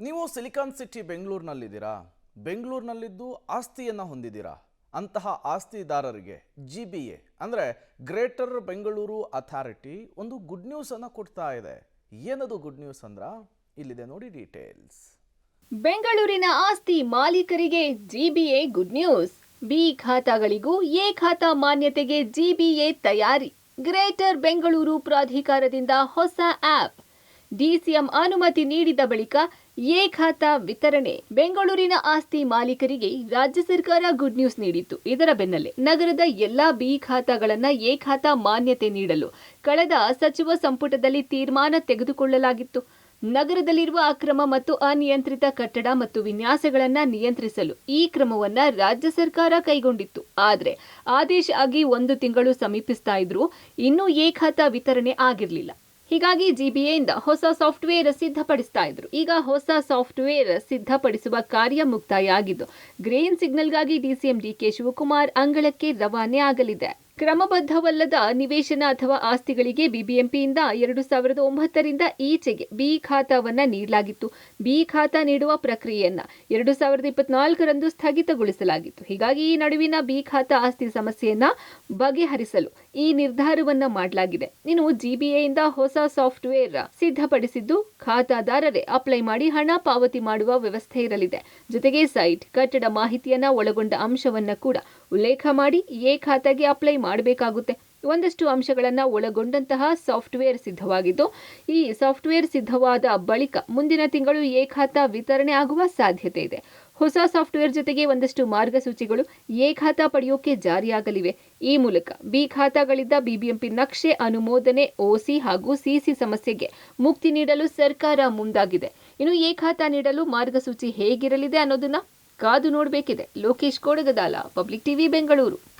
ನೀವು silicon city ಬೆಂಗಳೂರಿನಲ್ಲಿದ್ದೀರಾ? ಬೆಂಗಳೂರಿನಲ್ಲಿದ್ದು ಆಸ್ತಿಯನ್ನು ಹೊಂದಿದ್ದೀರಾ? ಅಂತಹ ಆಸ್ತಿದಾರರಿಗೆ GBA ಅಂದರೆ ಗ್ರೇಟರ್ ಬೆಂಗಳೂರು ಅಥಾರಿಟಿ ಒಂದು ಗುಡ್ ನ್ಯೂಸ್ ಅನ್ನು ಕೊಡ್ತಾ ಇದೆ. ಏನದು ಗುಡ್ ನ್ಯೂಸ್ ಅಂದ್ರ ಇಲ್ಲಿದೆ ನೋಡಿ ಡೀಟೇಲ್ಸ್. ಬೆಂಗಳೂರಿನ ಆಸ್ತಿ ಮಾಲೀಕರಿಗೆ GBA ಗುಡ್ ನ್ಯೂಸ್. ಬಿ ಖಾತಾಗಳಿಗೂ ಎ ಖಾತಾ ಮಾನ್ಯತೆಗೆ GBA ತಯಾರಿ. ಗ್ರೇಟರ್ ಬೆಂಗಳೂರು ಪ್ರಾಧಿಕಾರದಿಂದ ಹೊಸ ಆಪ್. DCM ಅನುಮತಿ ನೀಡಿದ ಬಳಿಕ ಎ ಖಾತಾ ವಿತರಣೆ. ಬೆಂಗಳೂರಿನ ಆಸ್ತಿ ಮಾಲೀಕರಿಗೆ ರಾಜ್ಯ ಸರ್ಕಾರ ಗುಡ್ ನ್ಯೂಸ್ ನೀಡಿತ್ತು. ಇದರ ಬೆನ್ನಲ್ಲೇ ನಗರದ ಎಲ್ಲಾ ಬಿ ಖಾತಾಗಳನ್ನು ಎ ಖಾತಾ ಮಾನ್ಯತೆ ನೀಡಲು ಕಳೆದ ಸಚಿವ ಸಂಪುಟದಲ್ಲಿ ತೀರ್ಮಾನ ತೆಗೆದುಕೊಳ್ಳಲಾಗಿತ್ತು. ನಗರದಲ್ಲಿರುವ ಅಕ್ರಮ ಮತ್ತು ಅನಿಯಂತ್ರಿತ ಕಟ್ಟಡ ಮತ್ತು ವಿನ್ಯಾಸಗಳನ್ನು ನಿಯಂತ್ರಿಸಲು ಈ ಕ್ರಮವನ್ನ ರಾಜ್ಯ ಸರ್ಕಾರ ಕೈಗೊಂಡಿತ್ತು. ಆದರೆ ಆದೇಶ ಆಗಿ 1 ತಿಂಗಳು ಸಮೀಪಿಸ್ತಾ ಇದ್ರೂ ಇನ್ನೂ ಎ ಖಾತಾ ವಿತರಣೆ ಆಗಿರಲಿಲ್ಲ. ಹೀಗಾಗಿ GBAಯಿಂದ ಹೊಸ ಸಾಫ್ಟ್ವೇರ್ ಸಿದ್ಧಪಡಿಸ್ತಾ ಇದ್ರು. ಈಗ ಹೊಸ ಸಾಫ್ಟ್ವೇರ್ ಸಿದ್ಧಪಡಿಸುವ ಕಾರ್ಯ ಮುಕ್ತಾಯ ಆಗಿದ್ದು ಗ್ರೀನ್ ಸಿಗ್ನಲ್ಗಾಗಿ DCM DK ಶಿವಕುಮಾರ್ ಅಂಗಳಕ್ಕೆ ರವಾನೆ ಆಗಲಿದೆ. ಕ್ರಮಬದ್ಧವಲ್ಲದ ನಿವೇಶನ ಅಥವಾ ಆಸ್ತಿಗಳಿಗೆ BBMPಯಿಂದ 2009ರಿಂದ ಈಚೆಗೆ ಬಿ ಖಾತಾವನ್ನ ನೀಡಲಾಗಿತ್ತು. ಬಿ ಖಾತಾ ನೀಡುವ ಪ್ರಕ್ರಿಯೆಯನ್ನ 2024ರಂದು ಸ್ಥಗಿತಗೊಳಿಸಲಾಗಿತ್ತು. ಹೀಗಾಗಿ ಈ ನಡುವಿನ ಬಿ ಖಾತಾ ಆಸ್ತಿ ಸಮಸ್ಯೆಯನ್ನ ಬಗೆಹರಿಸಲು ಈ ನಿರ್ಧಾರವನ್ನ ಮಾಡಲಾಗಿದೆ. ಇನ್ನು GBAಯಿಂದ ಹೊಸ ಸಾಫ್ಟ್ವೇರ್ ಸಿದ್ಧಪಡಿಸಿದ್ದು ಖಾತಾದಾರರೇ ಅಪ್ಲೈ ಮಾಡಿ ಹಣ ಪಾವತಿ ಮಾಡುವ ವ್ಯವಸ್ಥೆ ಇರಲಿದೆ. ಜೊತೆಗೆ ಸೈಟ್, ಕಟ್ಟಡ ಮಾಹಿತಿಯನ್ನ ಒಳಗೊಂಡ ಅಂಶವನ್ನ ಕೂಡ ಉಲ್ಲೇಖ ಮಾಡಿ ಎ ಖಾತಾಗೆ ಅಪ್ಲೈ ಮಾಡಬೇಕಾಗುತ್ತೆ. ಒಂದಷ್ಟು ಅಂಶಗಳನ್ನು ಒಳಗೊಂಡಂತಹ ಸಾಫ್ಟ್ವೇರ್ ಸಿದ್ಧವಾಗಿದ್ದು ಈ ಸಾಫ್ಟ್ವೇರ್ ಸಿದ್ಧವಾದ ಬಳಿಕ ಮುಂದಿನ ತಿಂಗಳು ಎ ಖಾತಾ ವಿತರಣೆ ಆಗುವ ಸಾಧ್ಯತೆ ಇದೆ. ಹೊಸ ಸಾಫ್ಟ್ವೇರ್ ಜೊತೆಗೆ ಒಂದಷ್ಟು ಮಾರ್ಗಸೂಚಿಗಳು ಎ ಖಾತಾ ಪಡೆಯೋಕೆ ಜಾರಿಯಾಗಲಿವೆ. ಈ ಮೂಲಕ ಬಿ ಖಾತಾಗಳಿದ್ದ BBMP ನಕ್ಷೆ, ಅನುಮೋದನೆ, OC ಹಾಗೂ CC ಸಮಸ್ಯೆಗೆ ಮುಕ್ತಿ ನೀಡಲು ಸರ್ಕಾರ ಮುಂದಾಗಿದೆ. ಇನ್ನು ಎ ಖಾತಾ ನೀಡಲು ಮಾರ್ಗಸೂಚಿ ಹೇಗಿರಲಿದೆ ಅನ್ನೋದನ್ನ ಕಾದು ನೋಡಬೇಕಿದೆ. Lokesh Kodagadala, public TV, Bengaluru.